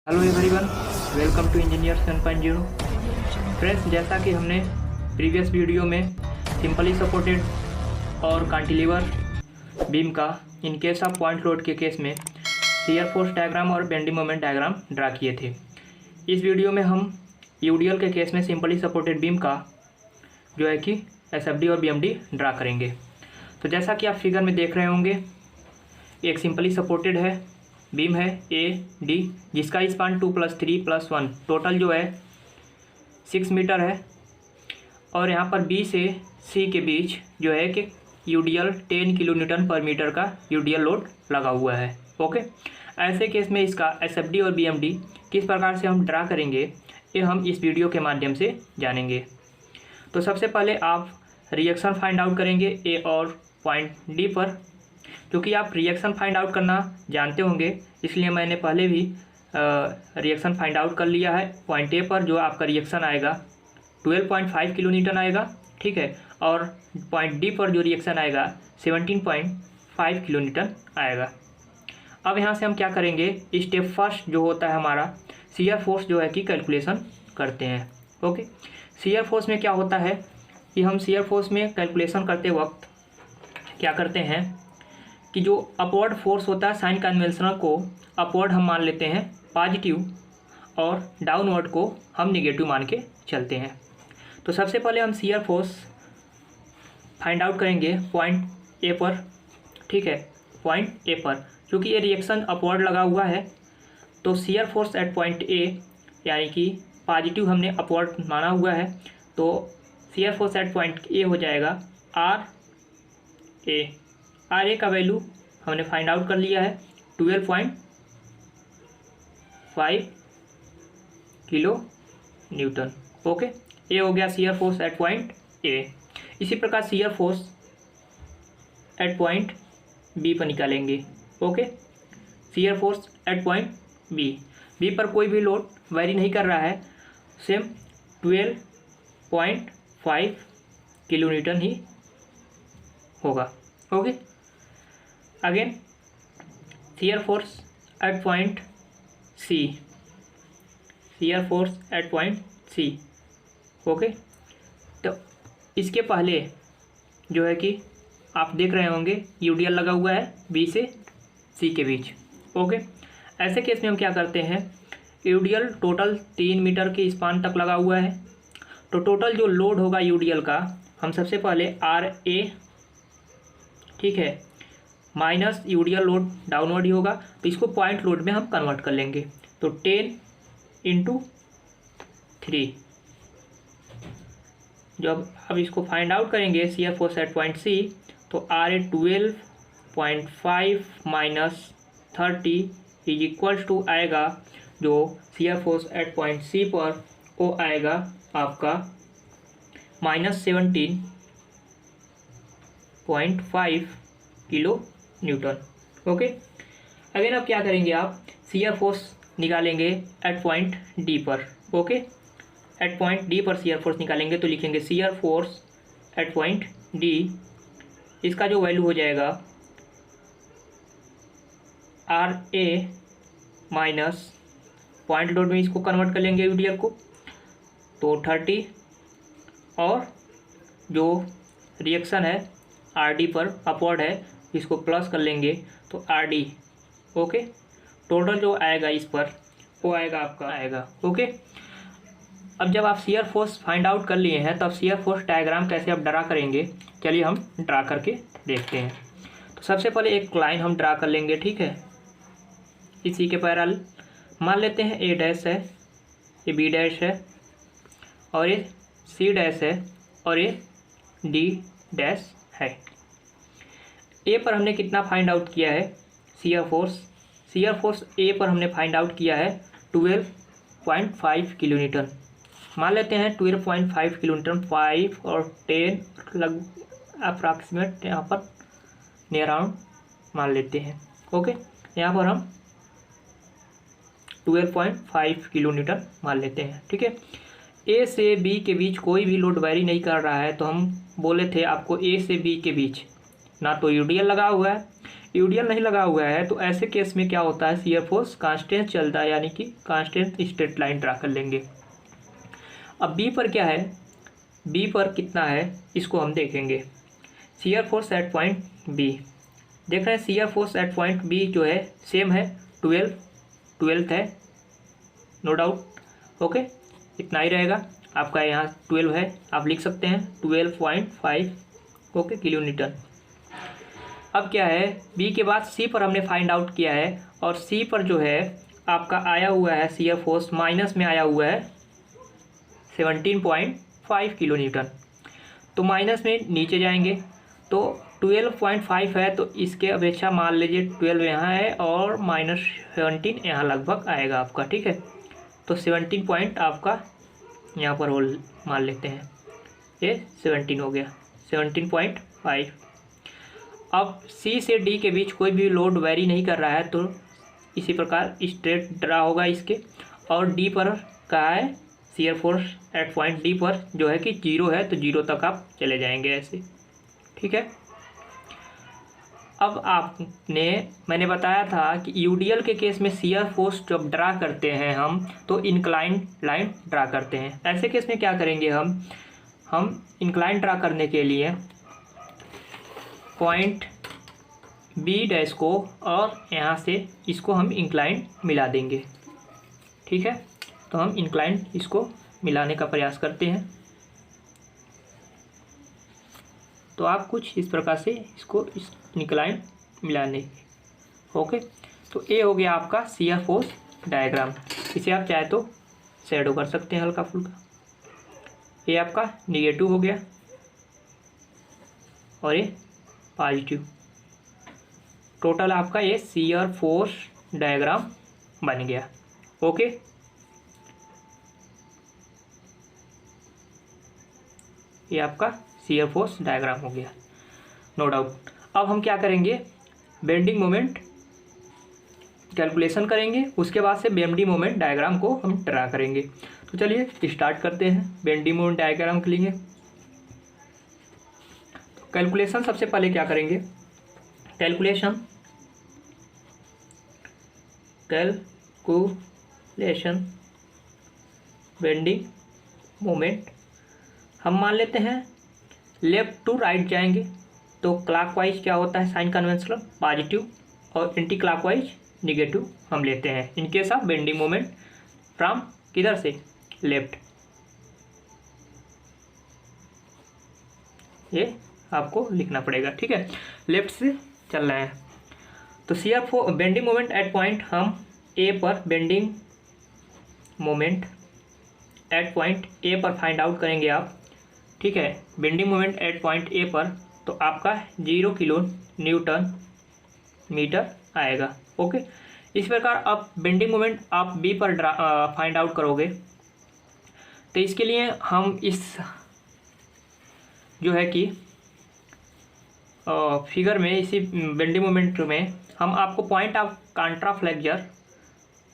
Hello everyone, welcome to engineer 7.0। Friends, जैसा कि हमने प्रीवियस वीडियो में सिंपली सपोर्टेड और कैंटिलीवर बीम का in case of point load के केस में शियर फोर्स डायग्राम और बेंडिंग मोमेंट डायग्राम ड्रा किए थे। इस वीडियो में हम यूडीएल के केस में सिंपली सपोर्टेड बीम का जो है कि एसएफडी और बीएमडी ड्रा करेंगे। तो जैसा कि आप फिगर में देख रहे होंगे, एक सिंपली सपोर्टेड है बीम है ए डी, जिसका स्पान 2 + 3 + 1 टोटल जो है 6 मीटर है। और यहाँ पर बी से सी के बीच जो है कि यूडीएल 10 किलोन्यूटन पर मीटर का यूडीएल लोड लगा हुआ है। ओके, ऐसे केस में इसका एसएफडी और बीएमडी किस प्रकार से हम ड्रा करेंगे, ये हम इस वीडियो के माध्यम से जानेंगे। तो सबसे पहले आप रिएक्शन फाइंड आउट करेंगे ए और पॉइंट डी पर। क्योंकि आप रिएक्शन फाइंड आउट करना जानते होंगे, इसलिए मैंने पहले भी रिएक्शन फाइंड आउट कर लिया है। पॉइंट ए पर जो आपका रिएक्शन आएगा 12.5 किलोन्यूटन आएगा, ठीक है। और पॉइंट डी पर जो रिएक्शन आएगा 17.5 किलोन्यूटन आएगा। अब यहाँ से हम क्या करेंगे, स्टेप फर्स्ट जो होता है हमारा शियर फोर्स जो है कि कैलकुलेशन करते हैं। ओके, शियर फोर्स में क्या होता है कि हम शियर फोर्स में कैलकुलेशन करते वक्त क्या करते हैं कि जो अपवर्ड फोर्स होता है साइन कन्वेंशनल को अपवर्ड हम मान लेते हैं पॉजिटिव और डाउनवर्ड को हम नेगेटिव मान के चलते हैं। तो सबसे पहले हम शियर फोर्स फाइंड आउट करेंगे पॉइंट ए पर, ठीक है। पॉइंट ए पर क्योंकि ये रिएक्शन अपवर्ड लगा हुआ है, तो शियर फोर्स एट पॉइंट ए यानी कि पॉजिटिव हमने अपवर्ड माना हुआ है, तो शियर फोर्स एट पॉइंट ए हो जाएगा आर ए का वैल्यू हमने फाइंड आउट कर लिया है 12.5 किलो न्यूटन। ओके, ये हो गया shear force at point A. इसी प्रकार shear force at point B पर निकालेंगे। Okay, shear force at point B पर कोई भी लोड वेरी नहीं कर रहा है, सेम 12.5 किलो न्यूटन ही होगा। Okay, again shear force at point C, shear force at point C. Okay, तो इसके पहले जो है कि आप देख रहे होंगे यूडीएल लगा हुआ है बी से सी के बीच। ओके, ऐसे केस में हम क्या करते हैं, यूडीएल टोटल 3 मीटर के स्पान तक लगा हुआ है, तो टोटल जो लोड होगा यूडीएल का हम सबसे पहले आर ए, ठीक है, माइनस यूडीएल लोड डाउनवर्ड ही होगा, तो इसको पॉइंट लोड में हम कन्वर्ट कर लेंगे। तो 10 × 3 जब अब इसको फाइंड आउट करेंगे shear force at point C, तो R A 12.5 - 30 is equal to आएगा जो shear force at point C पर वो आएगा आपका -17.5 किलो न्यूटन। ओके, अगेन अब क्या करेंगे, आप शियर फोर्स निकालेंगे एट पॉइंट डी पर। ओके, एट पॉइंट डी पर शियर फोर्स निकालेंगे, तो लिखेंगे shear force at point D, इसका जो वैल्यू हो जाएगा R A minus point load में इसको कन्वर्ट कर लेंगे यूडीएल को, तो 30 और जो रिएक्शन है आर डी पर अपवर्ड है इसको प्लस कर लेंगे, तो आर डी। ओके, टोटल जो आएगा इस पर वो आएगा आपका आएगा। ओके, अब जब आप शियर फोर्स फाइंड आउट कर लिए हैं, तब शियर फोर्स डायग्राम कैसे आप ड्रा करेंगे, चलिए हम ड्रा करके देखते हैं। तो सबसे पहले एक लाइन हम ड्रा कर लेंगे, ठीक है, इसी के पैरेलल मान लेते हैं ए डैश है, ये बी डैश है, और ये सी डैश है, और ये डी डैश है। ए पर हमने कितना फाइंड आउट किया है, शियर फोर्स ए पर हमने फाइंड आउट किया है 12.5 किलो न्यूटन। मान लेते हैं 12.5 किलो न्यूटन, 5 और 10 लग अप्रॉक्सीमेट यहाँ पर नियर अराउंड मान लेते हैं। ओके, यहाँ पर हम 12.5 किलो न्यूटन मान लेते हैं, ठीक है। ए से बी के बीच कोई भी लोड वेरी नहीं कर रहा है, तो हम बोले थे आपको ए से बी के बीच ना तो यूडीएल लगा हुआ है, यूडियल नहीं लगा हुआ है तो ऐसे केस में क्या होता है, शियर फोर्स कांस्टेंट चलता है, यानी कि कांस्टेंट स्ट्रेट लाइन ड्रा कर लेंगे। अब बी पर क्या है, बी पर कितना है इसको हम देखेंगे। Shear force at point B, देख रहे हैं shear force at point B जो है सेम है 12 है, नो डाउट। ओके, इतना ही रहेगा आपका, यहाँ 12 है, आप लिख सकते हैं 12.5 ओके किलो न्यूटन। अब क्या है, बी के बाद सी पर हमने फाइंड आउट किया है, और सी पर जो है आपका आया हुआ है शियर फोर्स माइनस में आया हुआ है 17.5 किलो न्यूटन। तो माइनस में नीचे जाएंगे तो 12.5 है, तो इसके अपेक्षा मान लीजिए 12 यहाँ है और -17 यहाँ लगभग आएगा आपका, ठीक है। तो 17 पॉइंट आपका यहाँ पर होल मान लेते हैं, ये 17 हो गया, 17.5। अब सी से डी के बीच कोई भी लोड वेरी नहीं कर रहा है, तो इसी प्रकार स्ट्रेट ड्रा होगा इसके। और डी पर कहा है shear force at point D पर जो है कि 0 है, तो 0 तक आप चले जाएंगे ऐसे, ठीक है। अब मैंने बताया था कि यूडीएल के केस में शियर फोर्स जब ड्रा करते हैं हम, तो इंक्लाइन लाइन ड्रा करते हैं। ऐसे केस में क्या करेंगे हम इंक्लाइन ड्रा करने के लिए पॉइंट बी डैश को और यहाँ से इसको हम इंक्लाइन मिला देंगे, ठीक है। तो हम इंक्लाइन इसको मिलाने का प्रयास करते हैं। तो आप कुछ इस प्रकार से इसको इंक्लाइन मिलाने, ओके। तो ये हो गया आपका शियर फोर्स डायग्राम। इसे आप चाहे तो शैडो कर सकते हैं हल्का फुल्का। ये आपका नेगेटिव हो गया और ये पॉजिटिव। टोटल आपका ये शियर फोर्स डायग्राम बन गया, ओके। ये आपका शियर फोर्स डायग्राम हो गया, नो डाउट। अब हम क्या करेंगे, बेंडिंग मोमेंट कैलकुलेशन करेंगे, उसके बाद से बेंडिंग मोमेंट डायग्राम को हम ड्रा करेंगे। तो चलिए स्टार्ट करते हैं बेंडिंग मोमेंट डायग्राम के लिए। कैलकुलेशन सबसे पहले क्या करेंगे, कैलकुलेशन बेंडिंग मोमेंट हम मान लेते हैं लेफ्ट टू राइट जाएंगे, तो क्लॉकवाइज क्या होता है, साइन कन्वेंशनल पॉजिटिव, और एंटी क्लॉकवाइज निगेटिव हम लेते हैं इन case of bending moment from किधर से, लेफ्ट। ये आपको लिखना पड़ेगा, ठीक है, लेफ्ट से चलना है। तो shear force bending moment at point हम ए पर बेंडिंग मोमेंट एट पॉइंट ए पर फाइंड आउट करेंगे आप, ठीक है। बेंडिंग मोमेंट एट पॉइंट ए पर तो आपका 0 किलो न्यूटन मीटर आएगा, ओके। इस प्रकार अब बेंडिंग मोमेंट आप बी पर फाइंड आउट करोगे, तो इसके लिए हम इस जो है कि फिगर में, इसी बेंडिंग मोमेंट में हम आपको पॉइंट ऑफ कॉन्ट्राफ्लेक्सर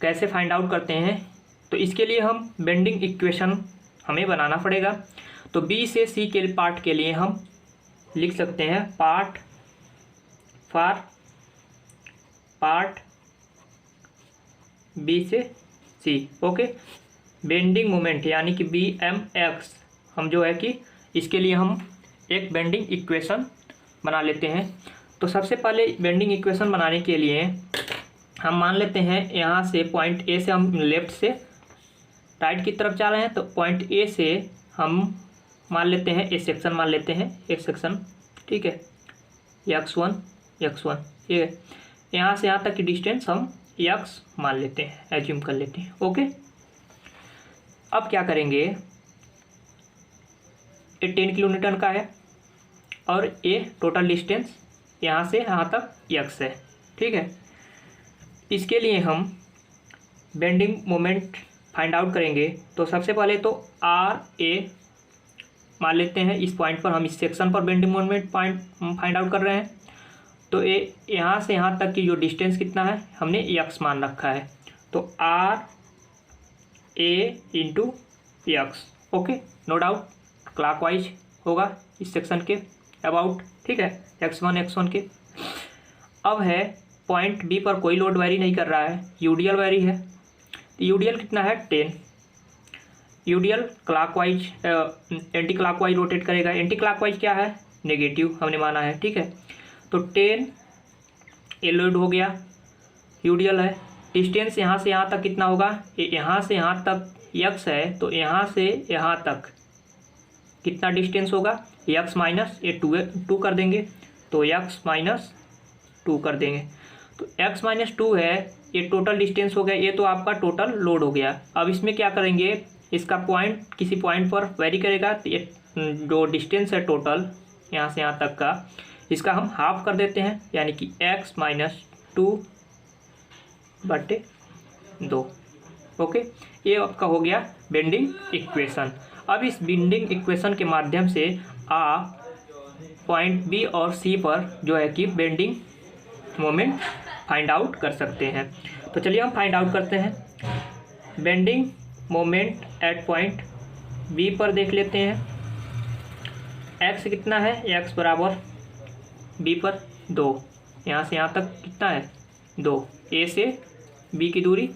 कैसे फाइंड आउट करते हैं, तो इसके लिए हम बेंडिंग इक्वेशन हमें बनाना पड़ेगा। तो बी से सी के पार्ट के लिए हम लिख सकते हैं पार्ट बी से सी, ओके। बेंडिंग मोमेंट यानी कि बी एम एक्स हम जो है कि इसके लिए हम एक बेंडिंग इक्वेशन बना लेते हैं। तो सबसे पहले बेंडिंग इक्वेशन बनाने के लिए हम मान लेते हैं यहाँ से पॉइंट ए से हम लेफ्ट से राइट की तरफ जा रहे हैं, तो पॉइंट ए से हम मान लेते हैं ए सेक्शन, मान लेते हैं एक सेक्शन, ठीक है, x1 ये यहाँ से यहाँ तक की डिस्टेंस हम x मान लेते हैं, एज्यूम कर लेते हैं, ओके। अब क्या करेंगे, ये 10 किलो न्यूटन का है और ये टोटल डिस्टेंस यहाँ से यहाँ तक x है, ठीक है। इसके लिए हम बेंडिंग मोमेंट फाइंड आउट करेंगे। तो सबसे पहले तो आर ए मान लेते हैं, इस पॉइंट पर हम इस सेक्शन पर bending moment point find out कर रहे हैं। तो ये यहाँ से यहाँ तक की जो डिस्टेंस कितना है, हमने x मान रखा है, तो R A into X, okay, no doubt. Clockwise होगा इस सेक्शन के अबाउट, ठीक है, x1 के। अब है पॉइंट बी पर कोई लोड वेरी नहीं कर रहा है, यूडीएल वेरी है। तो यूडीएल कितना है 10। UDL clockwise anti clockwise rotate करेगा। एंटी क्लॉकवाइज क्या है, नेगेटिव हमने माना है, ठीक है। तो 10 ये लोड हो गया, यूडीएल है। डिस्टेंस यहाँ से यहाँ तक कितना होगा, यहाँ से यहाँ तक x है, तो यहाँ से यहाँ तक कितना डिस्टेंस होगा, x माइनस ये 2 कर देंगे, तो x माइनस 2 कर देंगे। तो x माइनस 2 है, ये टोटल डिस्टेंस हो गया, ये तो आपका टोटल लोड हो गया। अब इसमें क्या करेंगे, इसका पॉइंट किसी पॉइंट पर वेरी करेगा, तो ये जो डिस्टेंस है टोटल यहाँ से यहाँ तक का, इसका हम हाफ कर देते हैं, यानी कि x माइनस 2/2। ओके, ये आपका हो गया बेंडिंग इक्वेशन। अब इस बेंडिंग इक्वेशन के माध्यम से आप पॉइंट बी और सी पर जो है कि बेंडिंग मोमेंट फाइंड आउट कर सकते हैं। तो चलिए हम फाइंड आउट करते हैं। Bending moment at point B पर देख लेते हैं। x कितना है, x बराबर b पर 2, यहाँ से यहाँ तक कितना है 2, a से b की दूरी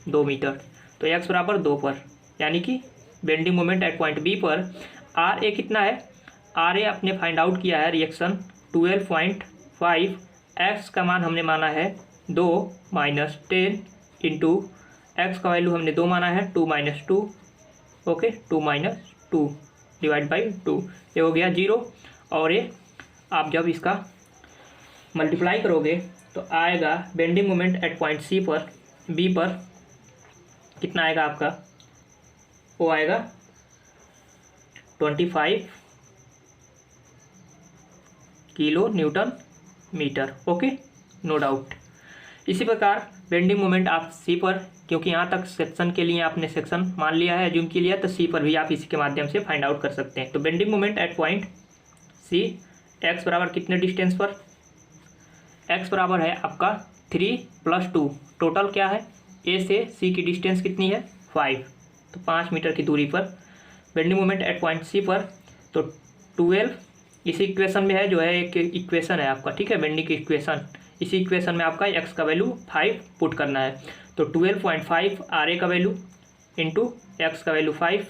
2 मीटर, तो x बराबर 2 पर, यानी कि bending moment at point B पर आर ए कितना है, आर ए आपने फाइंड आउट किया है रिएक्शन 12.5, x का मान हमने माना है 2 माइनस 10 इंटू एक्स का वैल्यू हमने 2 माना है 2 minus 2, okay 2 minus 2 divide by 2, ये हो गया 0। और ये आप जब इसका मल्टीप्लाई करोगे तो आएगा bending moment at point C पर बी पर कितना आएगा आपका, वो आएगा 25 kilo newton metre, okay no doubt. इसी प्रकार बेंडिंग मोमेंट आप सी पर, क्योंकि यहाँ तक सेक्शन के लिए आपने सेक्शन मान लिया है, एज्यूम किया, तो सी पर भी आप इसी के माध्यम से फाइंड आउट कर सकते हैं। तो bending moment at point C, X बराबर कितने डिस्टेंस पर, एक्स बराबर है आपका 3 + 2, टोटल क्या है, ए से सी की डिस्टेंस कितनी है 5, तो 5 मीटर की दूरी पर bending moment at point C पर। तो 12 इसी इक्वेशन में है, जो है एक इक्वेशन है आपका, ठीक है, बेंडिंग की इक्वेशन, इसी इक्वेशन में आपका x का वैल्यू 5 पुट करना है। तो 12.5 आर ए का वैल्यू इंटू एक्स का वैल्यू 5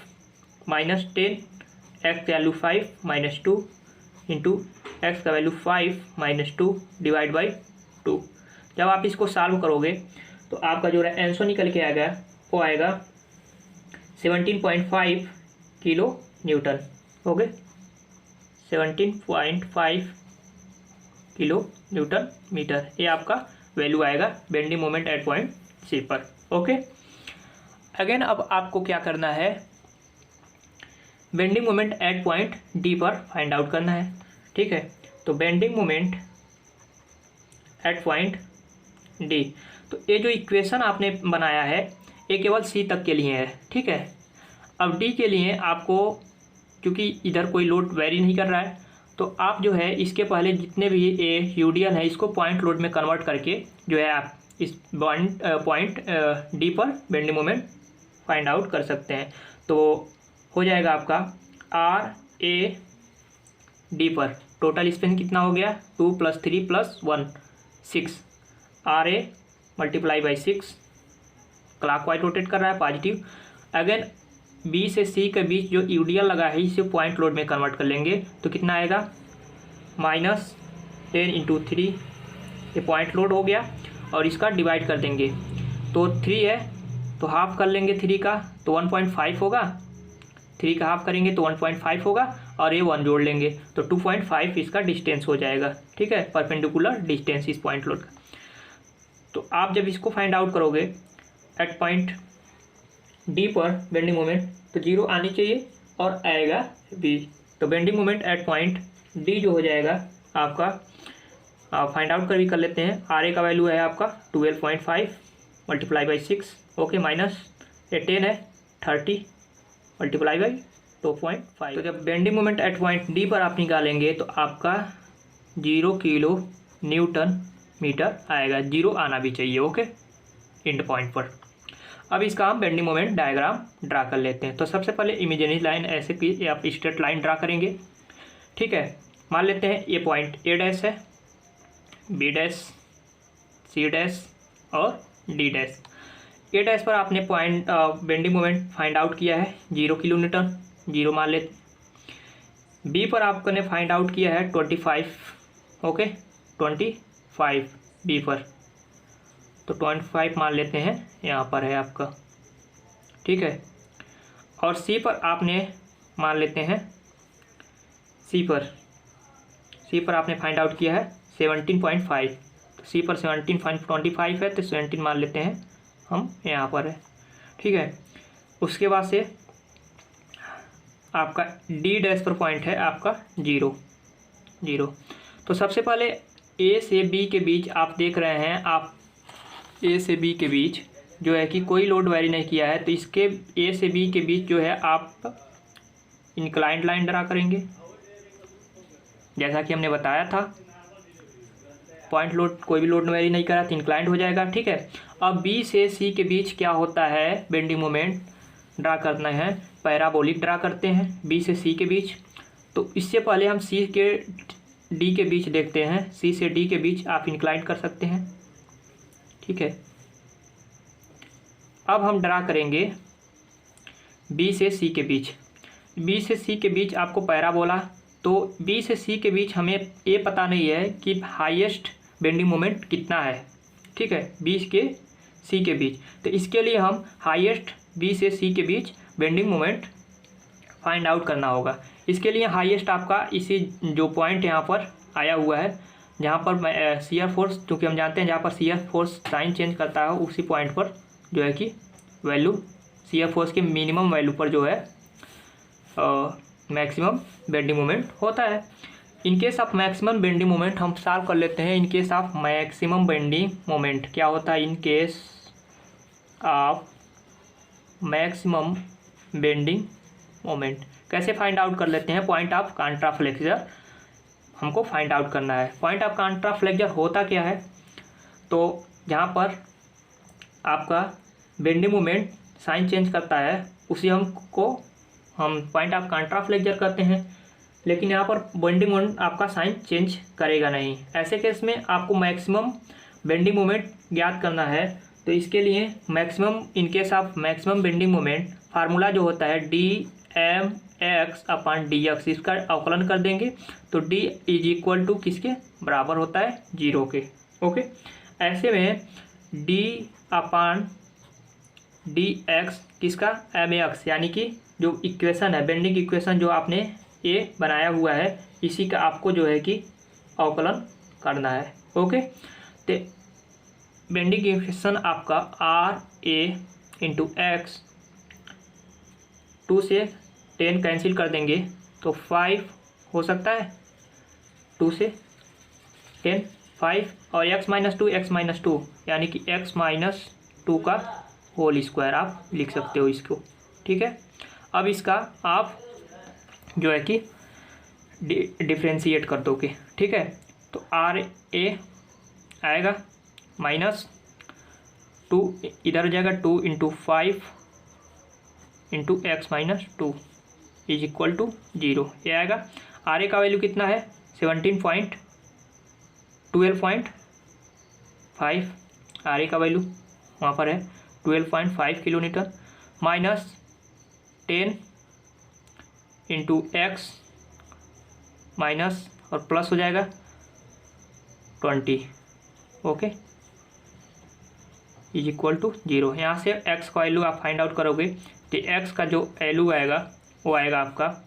माइनस 10, एक्स का वैल्यू 5 माइनस 2 इंटू एक्स का वैल्यू 5 माइनस 2 डिवाइड बाई 2। जब आप इसको सॉल्व करोगे तो आपका जो आंसर निकल के आएगा वो आएगा 17.5 kilo newton, okay 17.5 kilo newton metre, ये आपका वैल्यू आएगा bending moment at point C पर, ओके। अगेन अब आपको क्या करना है, bending moment at point D पर फाइंड आउट करना है, ठीक है। तो bending moment at point D, तो ये जो इक्वेशन आपने बनाया है ये केवल सी तक के लिए है, ठीक है। अब डी के लिए आपको, क्योंकि इधर कोई लोड वेरी नहीं कर रहा है, तो आप जो है इसके पहले जितने भी ये यूडीएल है इसको पॉइंट लोड में कन्वर्ट करके जो है आप इस पॉइंट डी पर बेंडिंग मोमेंट फाइंड आउट कर सकते हैं। तो हो जाएगा आपका आर ए डी पर टोटल स्पेन कितना हो गया 2 + 3 + 1 6, R A multiply by 6, clockwise rotate कर रहा है पॉजिटिव। अगेन बी से सी के बीच जो यूडीएल लगा है इसे पॉइंट लोड में कन्वर्ट कर लेंगे, तो कितना आएगा -10 इंटू 3, ये पॉइंट लोड हो गया, और इसका डिवाइड कर देंगे, तो 3 है तो हाफ कर लेंगे 3 का, तो 1.5 होगा, 3 का हाफ करेंगे तो 1.5 होगा, और ये 1 जोड़ लेंगे तो 2.5 इसका डिस्टेंस हो जाएगा, ठीक है, परपेंडिकुलर डिस्टेंस इस पॉइंट लोड का। तो आप जब इसको फाइंड आउट करोगे एट पॉइंट डी पर बेंडिंग मोमेंट, तो 0 आनी चाहिए और आएगा बी। तो bending moment at point D जो हो जाएगा आपका, फाइंड आउट कर लेते हैं। आर ए का वैल्यू है आपका 12.5 मल्टीप्लाई बाई 6, ओके, माइनस ये 10 है 30 मल्टीप्लाई बाई 2.5। तो जब bending moment at point D पर आप निकालेंगे तो आपका 0 किलो न्यूटन मीटर आएगा, 0 आना भी चाहिए, ओके, एंड पॉइंट पर। अब इसका हम बेंडिंग मोमेंट डायग्राम ड्रा कर लेते हैं। तो सबसे पहले इमेजिनरी लाइन ऐसे कि आप स्ट्रेट लाइन ड्रा करेंगे, ठीक है। मान लेते हैं ये पॉइंट ए डैश है, बी डैश, सी डैश और डी डैश। ए डैश पर आपने point bending moment find out किया है 0 किलो न्यूटन, 0 मान लेते। बी पर आपने फाइंड आउट किया है 25, ओके 25 बी पर, तो 25 मान लेते हैं, यहाँ पर है आपका, ठीक है। और सी पर आपने मान लेते हैं, सी पर आपने फाइंड आउट किया है 17.5, तो सी पर 17.25 है, तो 17 मान लेते हैं हम, यहाँ पर है, ठीक है। उसके बाद से आपका डी डैश पर पॉइंट है आपका 0। तो सबसे पहले ए से बी के बीच आप देख रहे हैं, आप ए से बी के बीच जो है कि कोई लोड वैरी नहीं किया है, तो इसके ए से बी के बीच जो है आप इंक्लाइंड लाइन ड्रा करेंगे, जैसा कि हमने बताया था। पॉइंट लोड, कोई भी लोड वैरी नहीं करा तो इंक्लाइंड हो जाएगा, ठीक है। अब बी से सी के बीच क्या होता है, बेंडिंग मोमेंट ड्रा करना है, पैराबोलिक ड्रा करते हैं बी से सी के बीच। तो इससे पहले हम सी के डी के बीच देखते हैं, सी से डी के बीच आप इंक्लाइंड कर सकते हैं, ठीक है। अब हम ड्रा करेंगे बी से सी के बीच। बी से सी के बीच आपको पैराबोला, तो बी से सी के बीच हमें ये पता नहीं है कि हाईएस्ट बेंडिंग मोमेंट कितना है, ठीक है, बी के सी के बीच। तो इसके लिए हम हाईएस्ट बी से सी के बीच बेंडिंग मोमेंट फाइंड आउट करना होगा। इसके लिए हाईएस्ट आपका इसी जो पॉइंट यहाँ पर आया हुआ है, जहाँ पर शियर फोर्स, क्योंकि हम जानते हैं जहाँ पर शियर फोर्स साइन चेंज करता है, उसी पॉइंट पर जो है कि वैल्यू शियर फोर्स के मिनिमम वैल्यू पर जो है मैक्सिमम बेंडिंग मोमेंट होता है। इन case of maximum bending moment हम सॉल्व कर लेते हैं। इन case of maximum bending moment क्या होता है, इन case of maximum bending moment कैसे फाइंड आउट कर लेते हैं, पॉइंट ऑफ कॉन्ट्राफ्लेक्सर हमको फाइंड आउट करना है। पॉइंट ऑफ कॉन्ट्राफ्लेक्सर होता क्या है, तो जहाँ पर आपका बेंडिंग मोमेंट साइन चेंज करता है उसी हम पॉइंट ऑफ कॉन्ट्राफ्लेक्सर करते हैं, लेकिन यहाँ पर बेंडिंग मोमेंट आपका साइन चेंज करेगा नहीं। ऐसे केस में आपको मैक्सिमम बेंडिंग मोमेंट ज्ञात करना है, तो इसके लिए maximum, in case of maximum bending moment formula जो होता है dmx/dx, इसका अवकलन कर देंगे तो d इज इक्वल टू किसके बराबर होता है, 0 के, ओके। ऐसे में d/dx किसका, mx, यानी कि जो इक्वेशन है, बेंडिंग इक्वेशन जो आपने ये बनाया हुआ है, इसी का आपको जो है कि अवकलन करना है, ओके। तो बेंडिंग इक्वेशन आपका RA इंटू एक्स, 2 से 10 कैंसिल कर देंगे तो 5 हो सकता है, 2 से 10 5, और x-2 यानी कि x-2 का होल स्क्वायर आप लिख सकते हो इसको, ठीक है। अब इसका आप जो है कि डिफ्रेंशिएट कर दोगे, ठीक है। तो RA आएगा -2, इधर हो जाएगा 2 into 5 into x-2 is equal to 0, ये आएगा। RA का वैल्यू कितना है, 12.5, RA का वैल्यू वहाँ पर है 12.5 kilo Newton, minus 10 into x minus और प्लस हो जाएगा 20, ओके, इज इक्वल टू 0। यहाँ से x का वैल्यू आप फाइंड आउट करोगे तो x का जो वैल्यू आएगा वो आएगा आपका,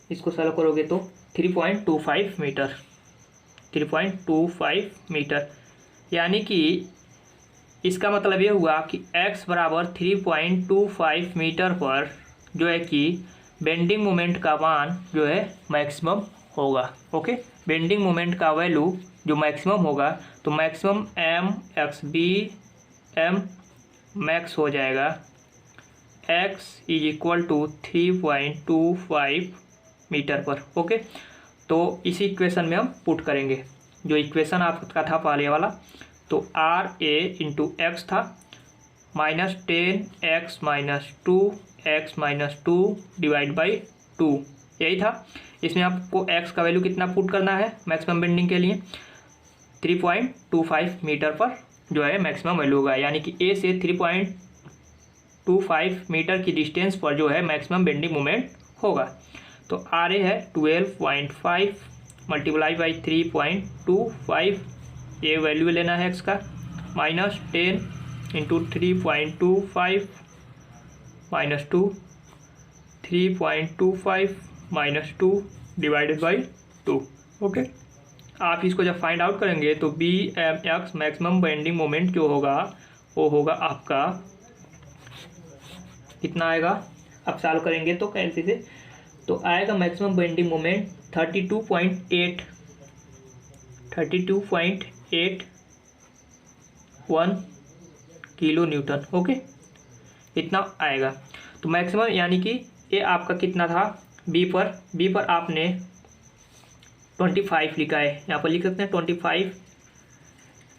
इसको सॉल्व करोगे तो 3.25 मीटर, 3.25 मीटर, यानी कि इसका मतलब ये हुआ कि x बराबर 3.25 मीटर पर जो है कि बेंडिंग मोमेंट का मान जो है मैक्सिमम होगा, ओके। बेंडिंग मोमेंट का वैल्यू जो मैक्सिमम होगा तो मैक्सिमम m मैक्स हो जाएगा x is equal to 3.25 metre पर, ओके। तो इसी इक्वेशन में हम पुट करेंगे जो इक्वेशन आपका था पहले वाला, तो RA इंटू एक्स था -10x-2 डिवाइड बाई 2, यही था। इसमें आपको x का वैल्यू कितना पुट करना है मैक्सिमम बेंडिंग के लिए, 3.25 मीटर पर जो है मैक्सिमम वैल्यू होगा, यानी कि ए से 3.25 मीटर की डिस्टेंस पर जो है मैक्सिमम बेंडिंग मोमेंट होगा। तो आर ए है 12.5 मल्टीप्लाई बाई 3.25, ये वैल्यू लेना है एक्स का, minus 10 into 3.25 minus 2, 3.25 minus 2 divided by 2। Okay, आप इसको जब फाइंड आउट करेंगे तो B M X maximum bending moment जो होगा वो होगा आपका कितना आएगा, अब सॉल्व करेंगे तो कैसे से तो आएगा maximum bending moment 32.81 kilo newton. Okay, इतना आएगा। तो मैक्सिमम यानी कि ये आपका कितना था, बी पर आपने 25 लिखा है, यहाँ पर लिख सकते हैं 25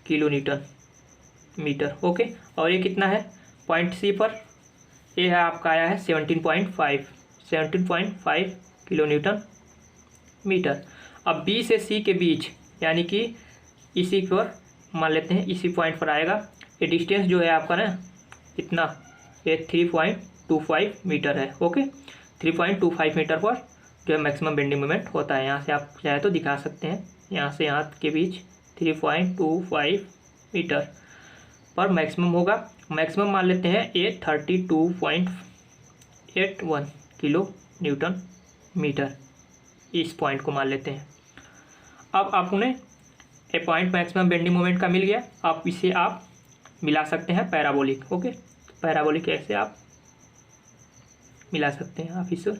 किलो न्यूटन मीटर। ओके, और ये कितना है पॉइंट सी पर, ये है आपका आया है 17.5 किलो न्यूटन मीटर। अब बी से सी के बीच यानी कि इसी पर मान लेते हैं, इसी पॉइंट पर आएगा, ये डिस्टेंस जो है आपका ना इतना, ये 3.25 मीटर है। ओके, 3.25 मीटर पर जो है मैक्सिमम बेंडिंग मोमेंट होता है। यहाँ से आप चाहे तो दिखा सकते हैं, यहाँ से यहाँ के बीच 3.25 मीटर पर मैक्सिमम होगा। मैक्सिमम मान लेते हैं ये 32.81 किलो न्यूटन मीटर, इस पॉइंट को मान लेते हैं। अब आपने ए पॉइंट मैक्सिमम बेंडिंग मोमेंट का मिल गया, आप इसे आप मिला सकते हैं पैराबोलिक। ओके, पैराबोलिक ऐसे आप मिला सकते हैं, आप इसे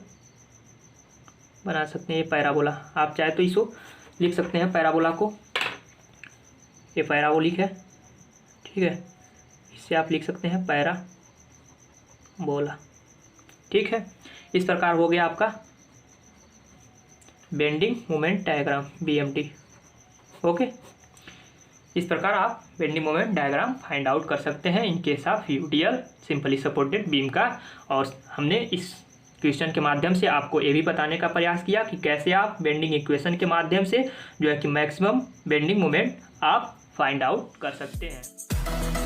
बना सकते हैं, ये पैराबोला। आप चाहे तो इसको लिख सकते हैं पैराबोला को, ये पैराबोलिक है, ठीक है, इससे आप लिख सकते हैं पैराबोला। ठीक है, इस प्रकार हो गया आपका bending moment diagram BMD। Okay, इस प्रकार आप bending moment diagram find out कर सकते हैं इन case of UDL simply supported beam का। और हमने इस क्वेश्चन के माध्यम से आपको ये भी बताने का प्रयास किया कि कैसे आप बेंडिंग इक्वेशन के माध्यम से जो है कि मैक्सिमम बेंडिंग मोमेंट आप फाइंड आउट कर सकते हैं।